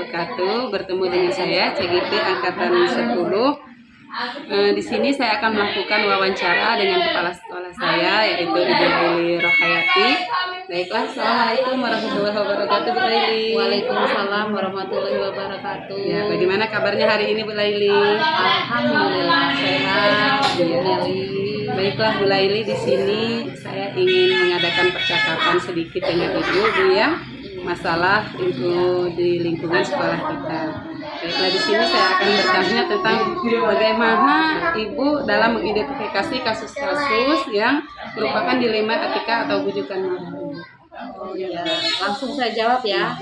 wabarakatuh. Bertemu dengan saya CGP Angkatan 10. Di sini saya akan melakukan wawancara dengan kepala sekolah saya, yaitu Ibu Laili Rohayati. Baiklah, Assalamualaikum warahmatullahi wabarakatuh, Bu Laili. Waalaikumsalam warahmatullahi wabarakatuh. Ya, bagaimana kabarnya hari ini, Bu Laili? Alhamdulillah sehat, Bu Laili. Baiklah, Bu Laili, di sini saya ingin mengadakan percakapan sedikit dengan Ibu, Bu ya, masalah itu di lingkungan sekolah kita. Baiklah, di sini saya akan bertanya tentang bagaimana Ibu dalam mengidentifikasi kasus-kasus yang merupakan dilema etika atau bujukan moral. Oh ya, langsung saya jawab ya.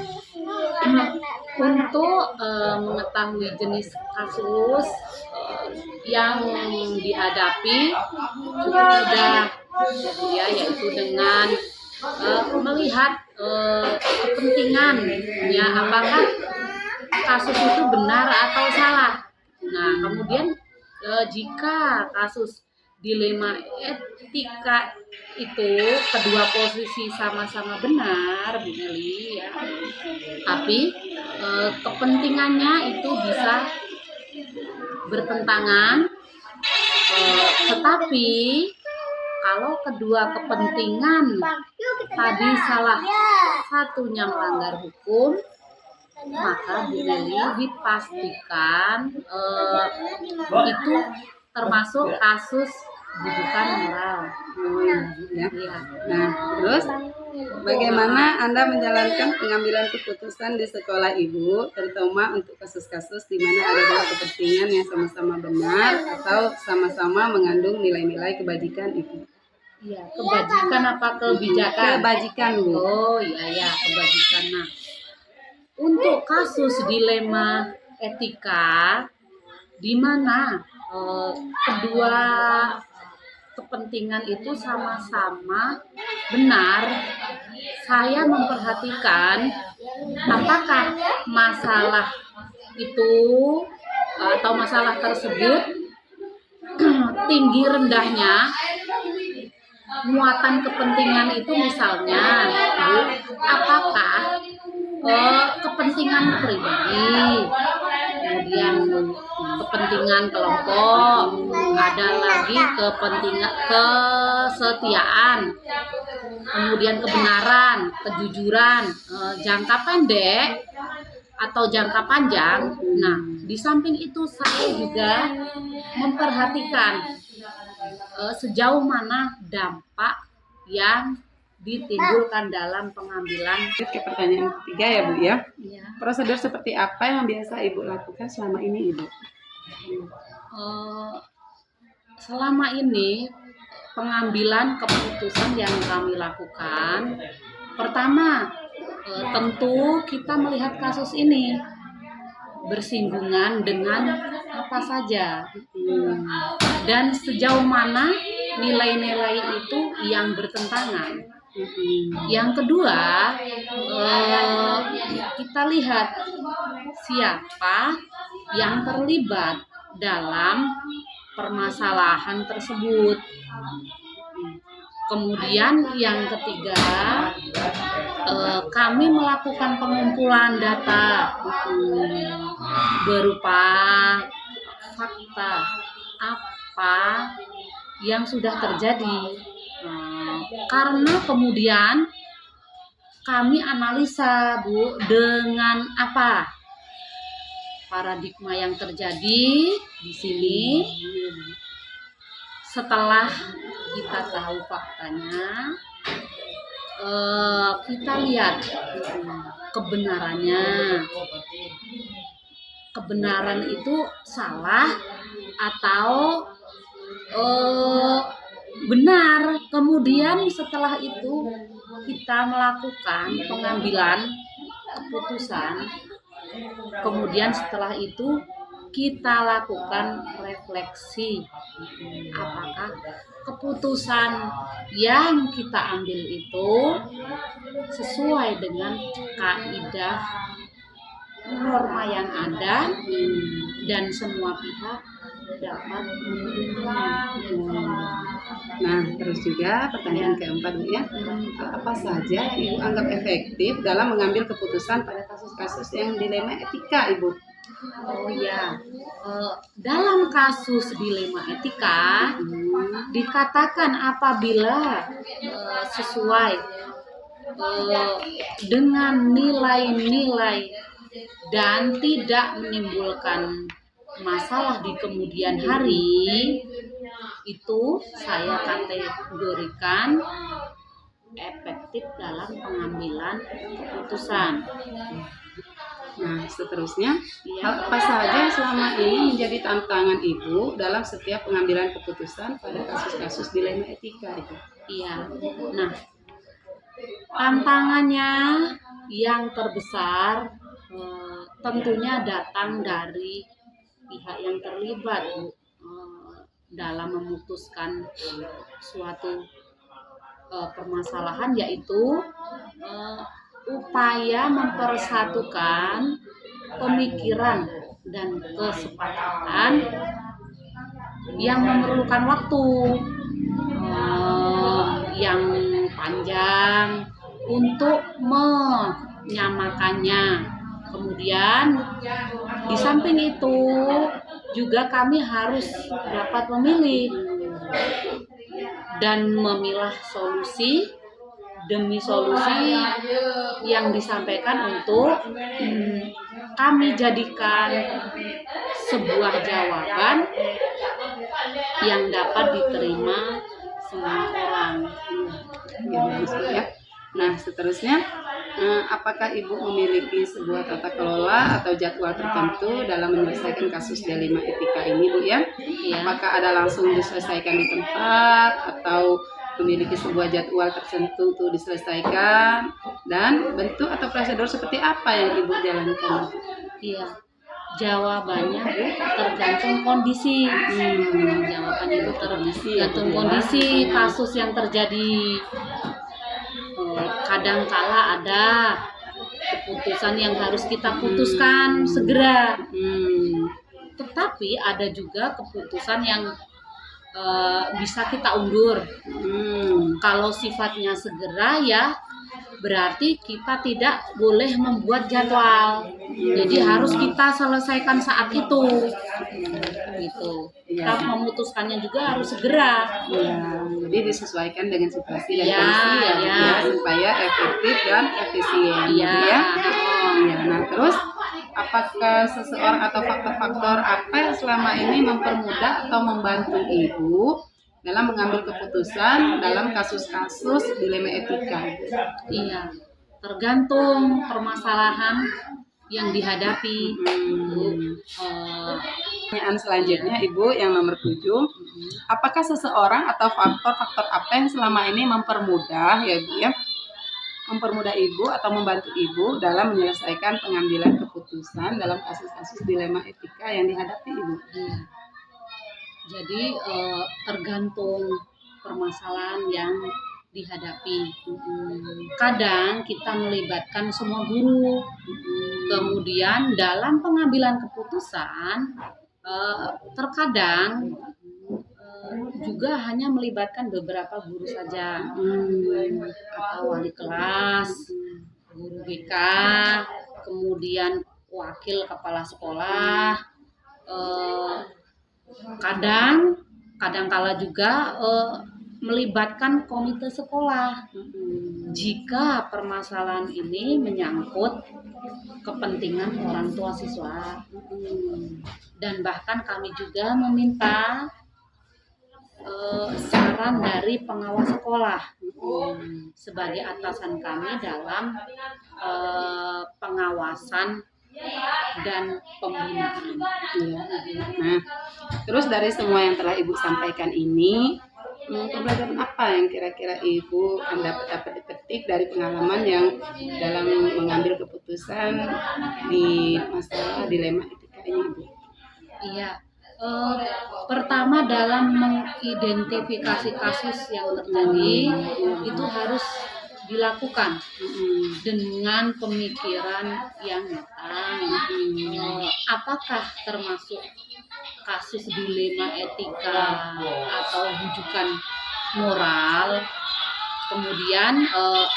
Untuk mengetahui jenis kasus yang dihadapi cukup mudah, ya, yaitu dengan melihat kepentingan, ya, apakah kasus itu benar atau salah. Nah, kemudian jika kasus dilema etika itu kedua posisi sama-sama benar, Bu Nelly, ya, tapi kepentingannya itu bisa bertentangan, tetapi kalau kedua kepentingan tadi salah satunya melanggar hukum, maka Bu Nelly dipastikan itu termasuk kasus bujukan moral. Ya. Nah, terus bagaimana Anda menjalankan pengambilan keputusan di sekolah Ibu, terutama untuk kasus-kasus di mana ada dua kepentingan yang sama-sama benar atau sama-sama mengandung nilai-nilai kebajikan itu? Iya, kebajikan apa kebijakan? Kebajikan, Bu. Oh iya, kebajikan. Nah, untuk kasus dilema etika di mana kedua kepentingan itu sama-sama benar, saya memperhatikan apakah masalah itu atau masalah tersebut tinggi rendahnya muatan kepentingan itu, misalnya apakah kepentingan pribadi, kemudian kepentingan kelompok, ada lagi kepentingan kesetiaan, kemudian kebenaran, kejujuran, jangka pendek atau jangka panjang. Nah, di samping itu saya juga memperhatikan sejauh mana dampak yang ditimbulkan dalam pengambilan. Ke pertanyaan ketiga ya, Bu ya. Ya. Prosedur seperti apa yang biasa Ibu lakukan selama ini, Ibu? Selama ini pengambilan keputusan yang kami lakukan, pertama tentu kita melihat kasus ini bersinggungan dengan apa saja, dan sejauh mana nilai-nilai itu yang bertentangan. Yang kedua, kita lihat siapa yang terlibat dalam permasalahan tersebut. Kemudian yang ketiga, kami melakukan pengumpulan data berupa fakta apa yang sudah terjadi. Karena kemudian kami analisa, Bu, dengan apa paradigma yang terjadi di sini. Setelah kita tahu faktanya, kita lihat kebenarannya. Kebenaran itu salah atau benar. Kemudian setelah itu kita melakukan pengambilan keputusan. Kemudian setelah itu kita lakukan refleksi, apakah keputusan yang kita ambil itu sesuai dengan kaidah norma yang ada dan semua pihak dapat memenuhi. Nah, terus juga pertanyaan keempat Bu ya, apa saja yang Ibu anggap efektif dalam mengambil keputusan pada kasus-kasus yang dilema etika Ibu? Oh ya, dalam kasus dilema etika dikatakan apabila sesuai dengan nilai-nilai dan tidak menimbulkan masalah di kemudian hari, itu saya kategorikan efektif dalam pengambilan keputusan. Nah, seterusnya, Iya. hal apa saja yang selama ini menjadi tantangan Ibu dalam setiap pengambilan keputusan pada kasus-kasus dilema etika itu? Iya. Nah, tantangannya yang terbesar tentunya datang dari pihak yang terlibat Bu, dalam memutuskan suatu permasalahan, yaitu upaya mempersatukan pemikiran dan kesepakatan yang memerlukan waktu yang panjang untuk menyamakannya. Kemudian di samping itu juga kami harus dapat memilih dan memilah solusi demi solusi yang disampaikan untuk kami jadikan sebuah jawaban yang dapat diterima semua orang. Ya, bagus Bu ya. Nah, seterusnya, apakah Ibu memiliki sebuah tata kelola atau jadwal tertentu dalam menyelesaikan kasus dilema etika ini Bu ya? Iya. Apakah ada langsung diselesaikan di tempat atau memiliki sebuah jadwal tertentu untuk diselesaikan, dan bentuk atau prosedur seperti apa yang Ibu jalankan? Iya, jawabannya Bu tergantung kondisi. Jawabannya itu tergantung kondisi kasus yang terjadi. Kadangkala ada keputusan yang harus kita putuskan segera, tetapi ada juga keputusan yang bisa kita undur. Kalau sifatnya segera ya berarti kita tidak boleh membuat jadwal, jadi harus kita selesaikan saat itu gitu. Kita memutuskannya juga harus segera. Ya, jadi disesuaikan dengan situasi dan Ya, kondisi ya, Bu, ya. ya, supaya efektif dan efisien Iya. gitu ya. Iya, nah terus apakah seseorang atau faktor-faktor apa yang selama ini mempermudah atau membantu Ibu dalam mengambil keputusan dalam kasus-kasus dilema etika? Iya, tergantung permasalahan yang dihadapi. Pertanyaan selanjutnya Ibu yang nomor 7, apakah seseorang atau faktor-faktor apa yang selama ini mempermudah ya Bu ya, mempermudah Ibu atau membantu Ibu dalam menyelesaikan pengambilan keputusan dalam kasus-kasus dilema etika yang dihadapi Ibu? Jadi tergantung permasalahan yang dihadapi. Kadang kita melibatkan semua guru. Kemudian dalam pengambilan keputusan terkadang juga hanya melibatkan beberapa guru saja, atau wali kelas, guru BK, kemudian wakil kepala sekolah. Kadang-kala juga melibatkan komite sekolah jika permasalahan ini menyangkut kepentingan orang tua siswa. Dan bahkan kami juga meminta saran dari pengawas sekolah sebagai atasan kami dalam pengawasan dan pembinaan. Nah, terus dari semua yang telah Ibu sampaikan ini, pembelajaran apa yang kira-kira Ibu dapat dipetik dari pengalaman yang dalam mengambil keputusan di masalah dilema etika ini Ibu? Iya, pertama dalam mengidentifikasi kasus yang terjadi itu harus dilakukan dengan pemikiran yang matang. Apakah termasuk kasus dilema etika atau bujukan moral, kemudian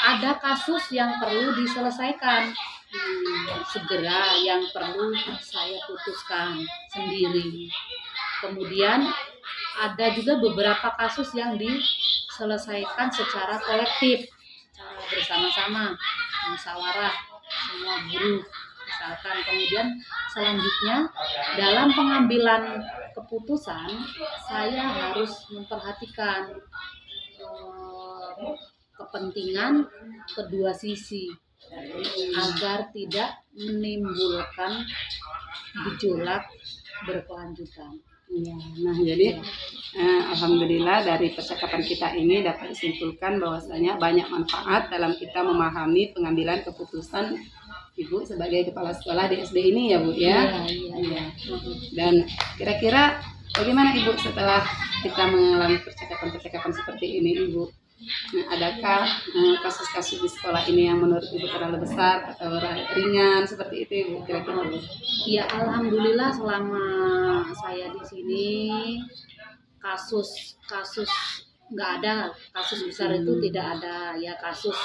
ada kasus yang perlu diselesaikan segera, yang perlu saya putuskan sendiri. Kemudian ada juga beberapa kasus yang diselesaikan secara kolektif, secara bersama-sama, musyawarah semua buruh misalkan. Kemudian selanjutnya dalam pengambilan keputusan saya harus memperhatikan kepentingan kedua sisi agar tidak menimbulkan gejolak berkelanjutan. Iya, nah jadi alhamdulillah dari percakapan kita ini dapat disimpulkan bahwasanya banyak manfaat dalam kita memahami pengambilan keputusan Ibu sebagai kepala sekolah di SD ini ya Bu ya. Iya. Dan kira-kira bagaimana Ibu setelah kita mengalami percakapan-percakapan seperti ini Ibu? Nah, adakah kasus-kasus di sekolah ini yang menurut Ibu terlalu besar atau ringan seperti itu Ibu kira-kira? Ya alhamdulillah selama saya di sini kasus nggak ada, kasus besar itu tidak ada ya, kasus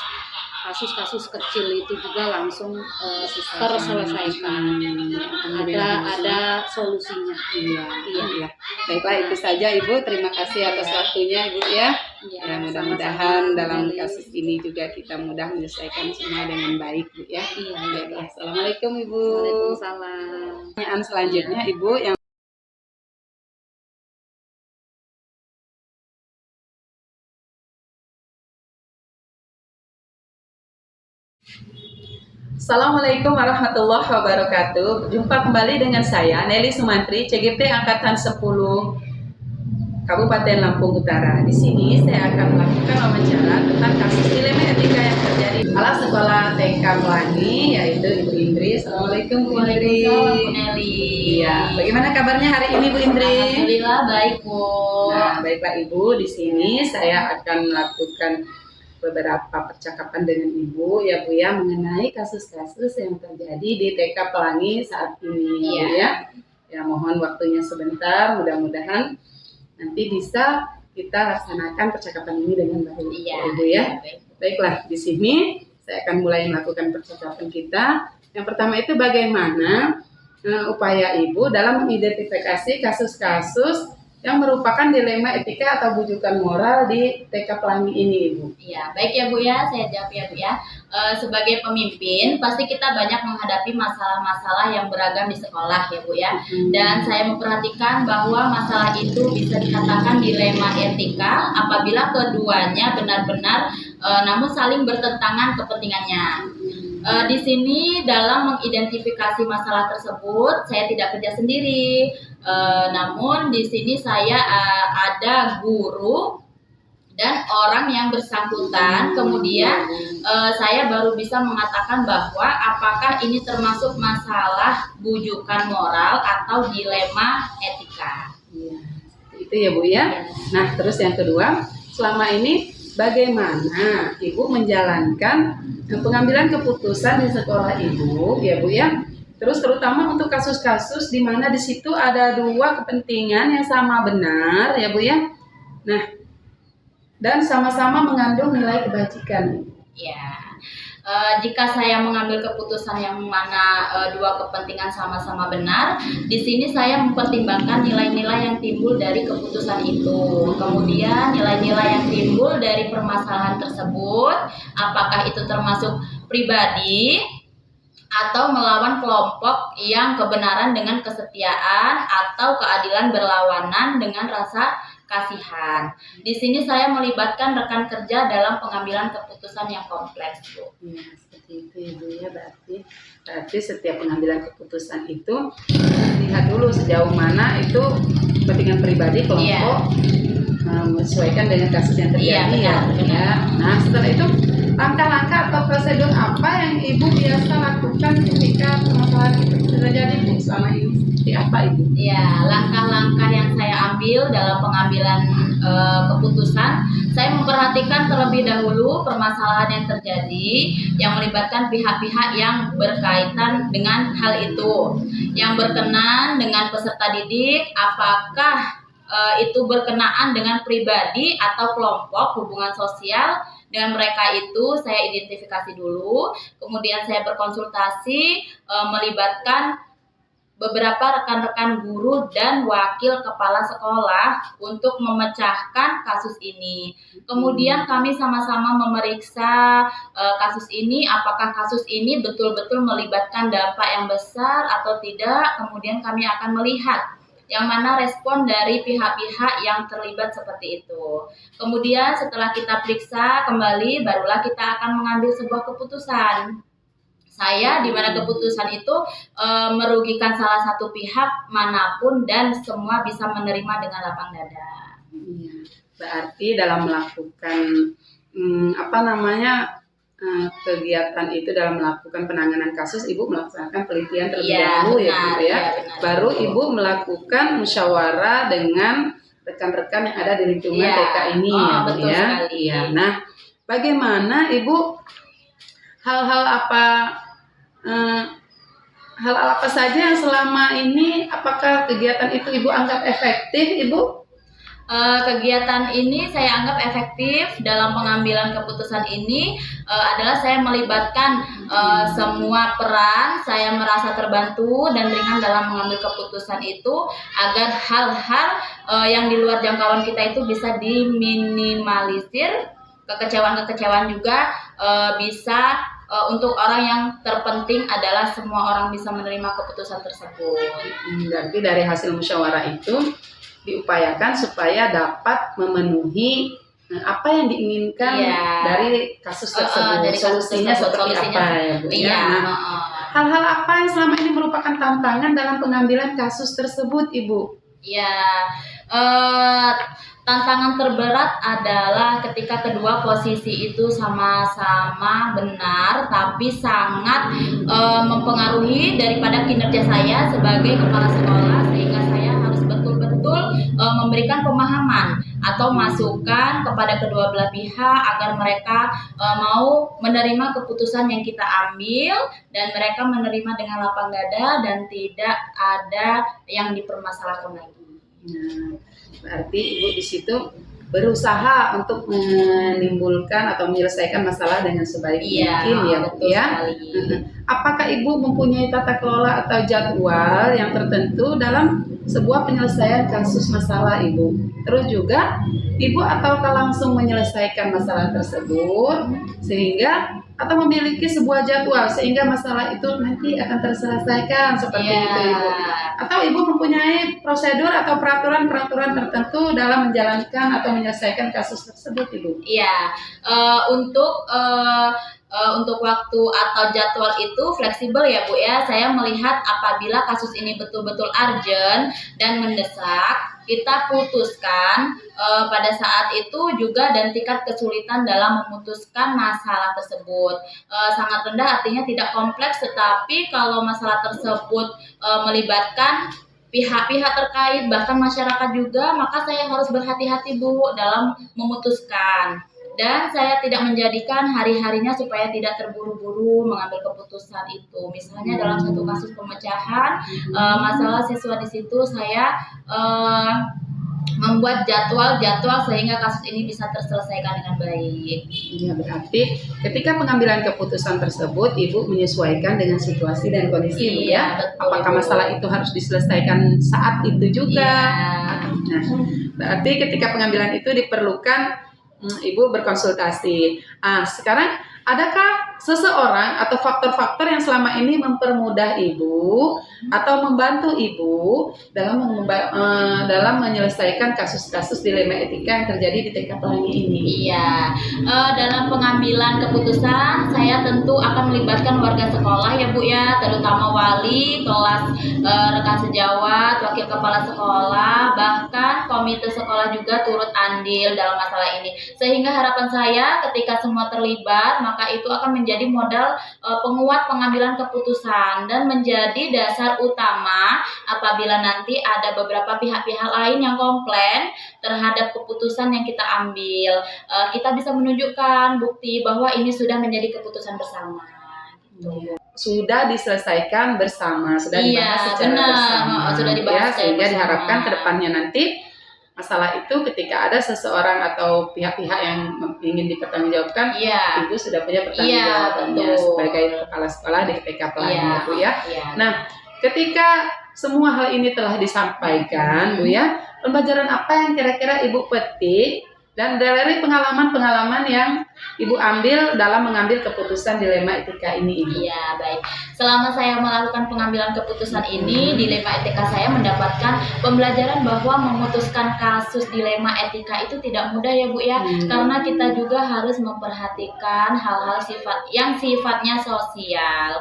kecil itu juga langsung terselesaikan. Ada solusinya. Iya. Baiklah itu saja Ibu. Terima kasih atas waktunya Ibu ya. Ya mudah-mudahan dalam kasus ini juga kita mudah menyelesaikan semua dengan baik Bu ya. Baiklah. Assalamualaikum Ibu. Waalaikumsalam. Pertanyaan selanjutnya Ibu yang Assalamualaikum warahmatullahi wabarakatuh. Jumpa kembali dengan saya Nelly Sumantri, CGP Angkatan 10 Kabupaten Lampung Utara. Di sini saya akan melakukan wawancara tentang kasus dilema etika yang terjadi di kepala sekolah TK Pelangi, yaitu Ibu Indri. Assalamualaikum Bu Indri. Waalaikumsalam Bu Nelly. Iya, bagaimana kabarnya hari ini Bu Indri? Alhamdulillah baik Bu. Nah, baiklah Ibu, di sini saya akan melakukan beberapa percakapan dengan Ibu ya Bu ya mengenai kasus-kasus yang terjadi di TK Pelangi saat ini ya Bu ya. Ya mohon waktunya sebentar, mudah-mudahan nanti bisa kita laksanakan percakapan ini dengan baik Ibu ya. Baiklah, di sini saya akan mulai melakukan percakapan kita. Yang pertama itu bagaimana upaya Ibu dalam mengidentifikasi kasus-kasus yang merupakan dilema etika atau bujukan moral di TK Pelangi ini Ibu. Iya, baik ya Bu ya, saya jawab ya Bu ya. Sebagai pemimpin, pasti kita banyak menghadapi masalah-masalah yang beragam di sekolah ya Bu ya. Dan saya memperhatikan bahwa masalah itu bisa dikatakan dilema etika apabila keduanya benar-benar namun saling bertentangan kepentingannya. Di sini dalam mengidentifikasi masalah tersebut, saya tidak kerja sendiri. Namun di sini saya ada guru dan orang yang bersangkutan. Kemudian saya baru bisa mengatakan bahwa apakah ini termasuk masalah bujukan moral atau dilema etika. Iya, itu ya Bu ya. Nah terus yang kedua, selama ini bagaimana Ibu menjalankan pengambilan keputusan di sekolah Ibu ya Bu ya. Terus terutama untuk kasus-kasus di mana di situ ada dua kepentingan yang sama benar ya Bu ya. Nah, dan sama-sama mengandung nilai kebajikan. Ya, jika saya mengambil keputusan yang mana dua kepentingan sama-sama benar, di sini saya mempertimbangkan nilai-nilai yang timbul dari keputusan itu. Kemudian nilai-nilai yang timbul dari permasalahan tersebut, apakah itu termasuk pribadi atau melawan kelompok yang kebenaran dengan kesetiaan atau keadilan berlawanan dengan rasa kasihan. Di sini saya melibatkan rekan kerja dalam pengambilan keputusan yang kompleks, Bu. Ya, seperti itu ya Bu ya. Berarti setiap pengambilan keputusan itu lihat dulu sejauh mana itu kepentingan pribadi kelompok menyesuaikan dengan kasus yang terjadi ya. Nah, setelah itu langkah-langkah atau prosedur apa yang Ibu biasa lakukan ketika permasalahan itu terjadi Bu selama ini? seperti apa Ibu? Ya, langkah-langkah yang saya ambil dalam pengambilan keputusan, saya memperhatikan terlebih dahulu permasalahan yang terjadi yang melibatkan pihak-pihak yang berkaitan dengan hal itu, yang berkenan dengan peserta didik, apakah itu berkenaan dengan pribadi atau kelompok hubungan sosial dengan mereka itu saya identifikasi dulu, kemudian saya berkonsultasi melibatkan beberapa rekan-rekan guru dan wakil kepala sekolah untuk memecahkan kasus ini. Kemudian kami sama-sama memeriksa kasus ini, apakah kasus ini betul-betul melibatkan dampak yang besar atau tidak. Kemudian kami akan melihat yang mana respon dari pihak-pihak yang terlibat seperti itu. Kemudian setelah kita periksa kembali, barulah kita akan mengambil sebuah keputusan. Saya di mana keputusan itu merugikan salah satu pihak manapun dan semua bisa menerima dengan lapang dada. Iya. Berarti dalam melakukan kegiatan itu, dalam melakukan penanganan kasus, Ibu melaksanakan penelitian terlebih dahulu ya Bu ya. Benar. Baru Ibu melakukan musyawarah dengan rekan-rekan yang ada di lingkungan TK ini ya Bu betul ya. sekali. Iya. Nah, bagaimana Ibu hal-hal apa saja yang selama ini, apakah kegiatan itu Ibu anggap efektif Ibu? Kegiatan ini saya anggap efektif dalam pengambilan keputusan ini adalah saya melibatkan semua peran, saya merasa terbantu dan ringan dalam mengambil keputusan itu agar hal-hal yang di luar jangkauan kita itu bisa diminimalisir, kekecewaan-kekecewaan juga bisa untuk orang yang terpenting adalah semua orang bisa menerima keputusan tersebut. Berarti dari hasil musyawarah itu diupayakan supaya dapat memenuhi apa yang diinginkan dari kasus tersebut. Dari kasus solusinya tersebut, seperti solusinya apa ya Bu? Iya. Nah, hal-hal apa yang selama ini merupakan tantangan dalam pengambilan kasus tersebut Ibu? Ya, tantangan terberat adalah ketika kedua posisi itu sama-sama benar, tapi sangat mempengaruhi daripada kinerja saya sebagai kepala sekolah, sehingga saya harus betul-betul memberikan pemahaman atau masukan kepada kedua belah pihak agar mereka mau menerima keputusan yang kita ambil dan mereka menerima dengan lapang dada dan tidak ada yang dipermasalahkan lagi. Nah, berarti Ibu di situ berusaha untuk menimbulkan atau menyelesaikan masalah dengan sebaik mungkin ya Bu ya. Apakah Ibu mempunyai tata kelola atau jadwal yang tertentu dalam sebuah penyelesaian kasus masalah Ibu? Terus juga Ibu ataukah langsung menyelesaikan masalah tersebut sehingga atau memiliki sebuah jadwal sehingga masalah itu nanti akan terselesaikan seperti itu Ibu? Atau Ibu mempunyai prosedur atau peraturan-peraturan tertentu dalam menjalankan atau menyelesaikan kasus tersebut Ibu? Iya, untuk waktu atau jadwal itu fleksibel ya Bu ya. Saya melihat apabila kasus ini betul-betul urgent dan mendesak, kita putuskan pada saat itu juga, dan tingkat kesulitan dalam memutuskan masalah tersebut sangat rendah, artinya tidak kompleks. Tetapi kalau masalah tersebut melibatkan pihak-pihak terkait bahkan masyarakat juga, maka saya harus berhati-hati Bu dalam memutuskan. Dan saya tidak menjadikan hari-harinya supaya tidak terburu-buru mengambil keputusan itu. Misalnya dalam satu kasus pemecahan masalah siswa di situ, saya membuat jadwal sehingga kasus ini bisa terselesaikan dengan baik. Ya, berarti ketika pengambilan keputusan tersebut Ibu menyesuaikan dengan situasi dan kondisi Ibu ya. Betul, apakah Ibu. masalah itu harus diselesaikan saat itu juga? Iya. Nah, berarti ketika pengambilan itu diperlukan Ibu berkonsultasi. Sekarang adakah seseorang atau faktor-faktor yang selama ini mempermudah Ibu atau membantu Ibu dalam menyelesaikan kasus-kasus dilema etika yang terjadi di TK Pelangi ini? Iya, dalam pengambilan keputusan saya tentu akan melibatkan warga sekolah ya Bu ya, terutama wali, kelas, rekan sejawat, wakil kepala sekolah, bahkan komite sekolah juga turut andil dalam masalah ini. Sehingga harapan saya ketika semua terlibat, maka itu akan menjadi modal penguat pengambilan keputusan dan menjadi dasar utama apabila nanti ada beberapa pihak-pihak lain yang komplain terhadap keputusan yang kita ambil. Kita bisa menunjukkan bukti bahwa ini sudah menjadi keputusan bersama. Gitu. Sudah diselesaikan bersama, sudah dibahas secara benar. bersama, Sudah dibahas secara sehingga bersama. diharapkan ke depannya nanti masalah itu ketika ada seseorang atau pihak-pihak yang ingin dipertanggungjawabkan, Iya. Ibu sudah punya pertanggungjawabannya Iya, betul. sebagai kepala sekolah di TK Pelangi, Iya. Bu ya. Iya. Nah, ketika semua hal ini telah disampaikan, Bu ya, pembelajaran apa yang kira-kira Ibu petik dan dari pengalaman-pengalaman yang Ibu ambil dalam mengambil keputusan dilema etika ini, Ibu? Iya, baik. Selama saya melakukan pengambilan keputusan ini, dilema etika saya mendapatkan pembelajaran bahwa memutuskan kasus dilema etika itu tidak mudah ya Bu ya, karena kita juga harus memperhatikan hal-hal yang sifatnya sosial,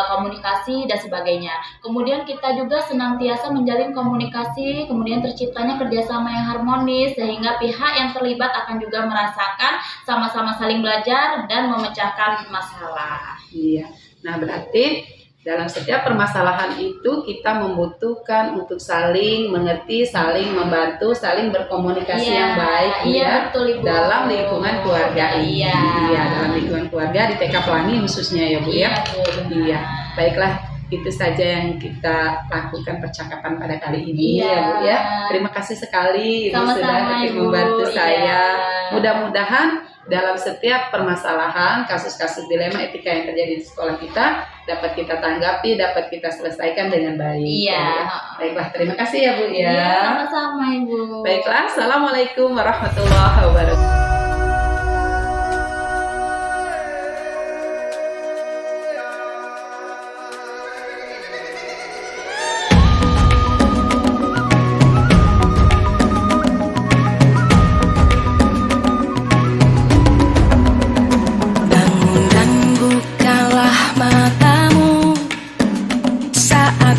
komunikasi dan sebagainya. Kemudian kita juga senantiasa menjalin komunikasi, kemudian terciptanya kerjasama yang harmonis sehingga pihak yang terlibat akan juga merasakan sama-sama saling belajar dan memecahkan masalah. Iya. Nah, berarti dalam setiap permasalahan itu kita membutuhkan untuk saling mengerti, saling membantu, saling berkomunikasi yang baik, Bu iya, ya, betul, Ibu. dalam lingkungan keluarga ini. Iya. Iya, dalam lingkungan keluarga di TK Pelangi khususnya ya, Bu ya. Bu, benar. Iya. Baiklah, itu saja yang kita lakukan percakapan pada kali ini Iya. ya, Bu ya. Terima kasih sekali Ibu Sama-sama, sudah Ibu. membantu saya. Iya. Mudah-mudahan dalam setiap permasalahan, kasus-kasus dilema etika yang terjadi di sekolah kita dapat kita tanggapi, dapat kita selesaikan dengan baik. Iya. Ya. Baiklah, terima kasih ya Bu ya. Iya, sama-sama Ibu. Baiklah, Assalamualaikum warahmatullahi wabarakatuh. Bangun dan bukalah matamu saat